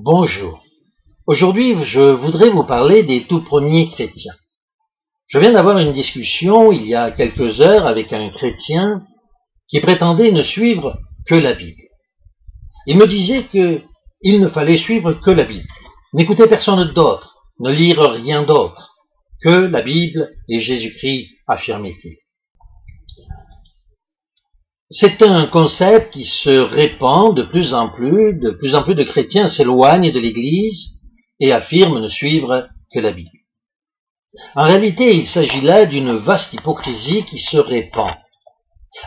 Bonjour. Aujourd'hui, je voudrais vous parler des tout premiers chrétiens. Je viens d'avoir une discussion il y a quelques heures avec un chrétien qui prétendait ne suivre que la Bible. Il me disait qu'il ne fallait suivre que la Bible, n'écouter personne d'autre, ne lire rien d'autre que la Bible et Jésus-Christ, affirmait-il. C'est un concept qui se répand de plus en plus de chrétiens s'éloignent de l'Église et affirment ne suivre que la Bible. En réalité, il s'agit là d'une vaste hypocrisie qui se répand.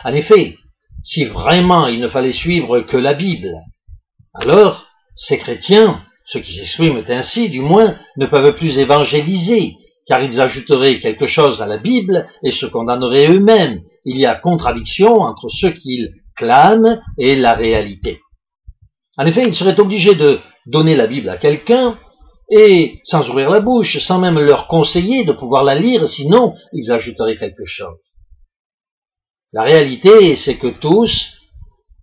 En effet, si vraiment il ne fallait suivre que la Bible, alors ces chrétiens, ceux qui s'expriment ainsi du moins, ne peuvent plus évangéliser, car ils ajouteraient quelque chose à la Bible et se condamneraient eux-mêmes. Il y a contradiction entre ce qu'ils clament et la réalité. En effet, ils seraient obligés de donner la Bible à quelqu'un et, sans ouvrir la bouche, sans même leur conseiller de pouvoir la lire, sinon ils ajouteraient quelque chose. La réalité, c'est que tous,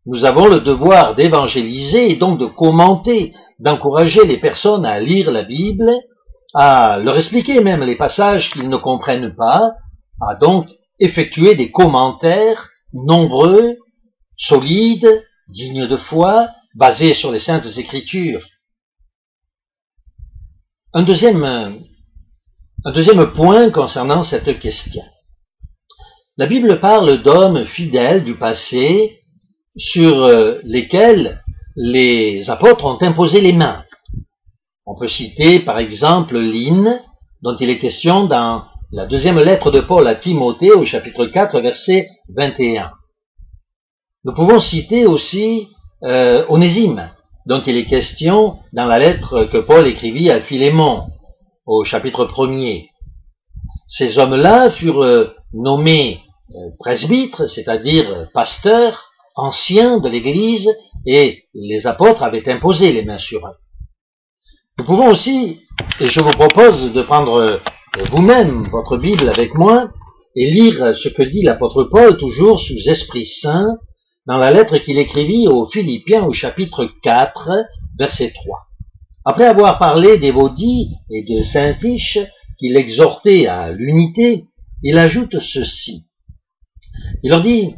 nous avons le devoir d'évangéliser et donc de commenter, d'encourager les personnes à lire la Bible, à leur expliquer même les passages qu'ils ne comprennent pas, à donc effectuer des commentaires nombreux, solides, dignes de foi, basés sur les Saintes Écritures. Un deuxième point concernant cette question. La Bible parle d'hommes fidèles du passé sur lesquels les apôtres ont imposé les mains. On peut citer par exemple Lynn, dont il est question dans la deuxième lettre de Paul à Timothée au chapitre 4, verset 21. Nous pouvons citer aussi Onésime, dont il est question dans la lettre que Paul écrivit à Philémon au chapitre 1er. Ces hommes-là furent nommés presbytres, c'est-à-dire pasteurs, anciens de l'Église, et les apôtres avaient imposé les mains sur eux. Nous pouvons aussi, et je vous propose de prendre vous-même votre Bible avec moi et lire ce que dit l'apôtre Paul, toujours sous Esprit Saint, dans la lettre qu'il écrivit aux Philippiens au chapitre 4, verset 3. Après avoir parlé d'Évodie et de Syntyche, qu'il exhortait à l'unité, il ajoute ceci. Il leur dit,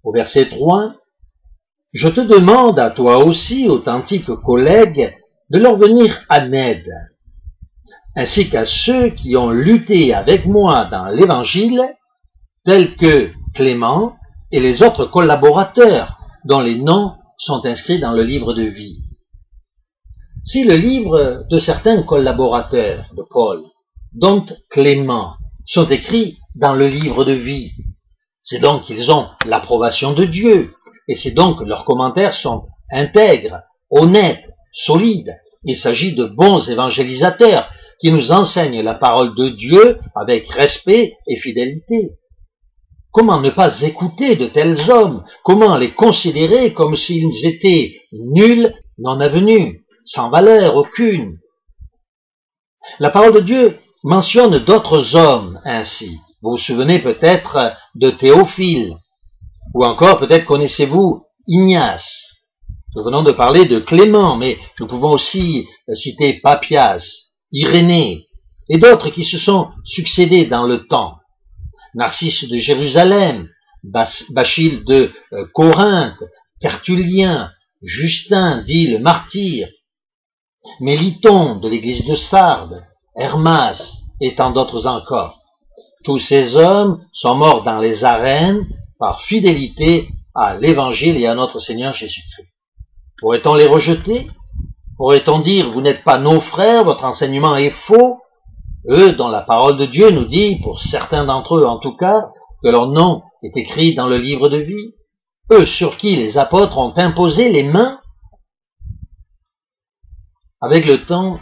au verset 3, « Je te demande à toi aussi, authentiques collègues, de leur venir en aide, ainsi qu'à ceux qui ont lutté avec moi dans l'Évangile, tels que Clément et les autres collaborateurs dont les noms sont inscrits dans le livre de vie. » Si le livre de certains collaborateurs de Paul, dont Clément, sont écrits dans le livre de vie, c'est donc qu'ils ont l'approbation de Dieu, et c'est donc que leurs commentaires sont intègres, honnêtes, solides. Il s'agit de bons évangélisateurs qui nous enseignent la parole de Dieu avec respect et fidélité. Comment ne pas écouter de tels hommes? Comment les considérer comme s'ils étaient nuls, non avenus, sans valeur aucune? La parole de Dieu mentionne d'autres hommes ainsi. Vous vous souvenez peut-être de Théophile, ou encore peut-être connaissez-vous Ignace. Nous venons de parler de Clément, mais nous pouvons aussi citer Papias, Irénée, et d'autres qui se sont succédés dans le temps. Narcisse de Jérusalem, Bachille de Corinthe, Tertullien, Justin dit le martyr, Méliton de l'église de Sardes, Hermas et tant d'autres encore. Tous ces hommes sont morts dans les arènes par fidélité à l'Évangile et à notre Seigneur Jésus-Christ. Pourrait-on les rejeter? Pourrait-on dire, vous n'êtes pas nos frères, votre enseignement est faux? Eux, dont la parole de Dieu nous dit, pour certains d'entre eux en tout cas, que leur nom est écrit dans le livre de vie. Eux sur qui les apôtres ont imposé les mains. Avec le temps,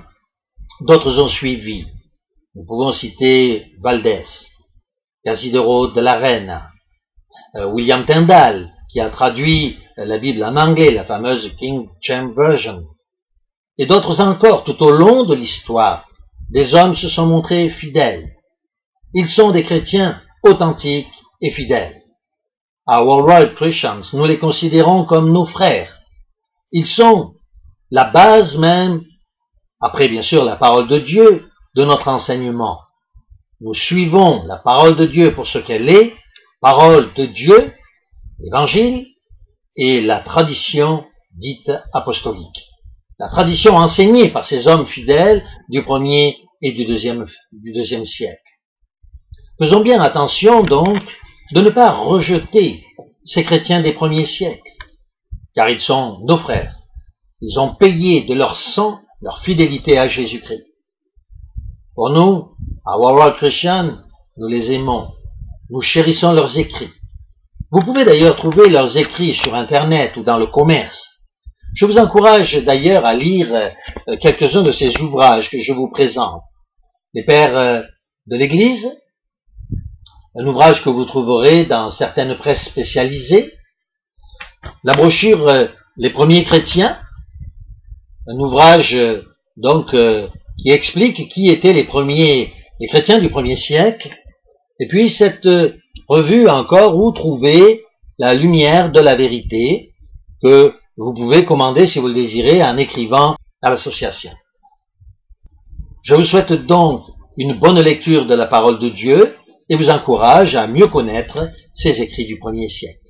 d'autres ont suivi. Nous pouvons citer Valdès, Casidero de la Reina, William Tyndale, qui a traduit la Bible en anglais, la fameuse King James Version, et d'autres encore. Tout au long de l'histoire, des hommes se sont montrés fidèles. Ils sont des chrétiens authentiques et fidèles. Our World Christians, nous les considérons comme nos frères. Ils sont la base même après bien sûr la parole de Dieu, de notre enseignement. Nous suivons la parole de Dieu pour ce qu'elle est, parole de Dieu, évangile, et la tradition dite apostolique. La tradition enseignée par ces hommes fidèles du 1er et du 2e siècle. Faisons bien attention donc de ne pas rejeter ces chrétiens des premiers siècles, car ils sont nos frères. Ils ont payé de leur sang leur fidélité à Jésus-Christ. Pour nous, à World Christian, nous les aimons, nous chérissons leurs écrits. Vous pouvez d'ailleurs trouver leurs écrits sur Internet ou dans le commerce. Je vous encourage d'ailleurs à lire quelques-uns de ces ouvrages que je vous présente. Les Pères de l'Église, un ouvrage que vous trouverez dans certaines presses spécialisées, la brochure Les Premiers Chrétiens, un ouvrage donc qui explique qui étaient les chrétiens du 1er siècle, et puis cette revue encore où trouver la lumière de la vérité que vous pouvez commander si vous le désirez en écrivant à l'association. Je vous souhaite donc une bonne lecture de la parole de Dieu et vous encourage à mieux connaître ces écrits du 1er siècle.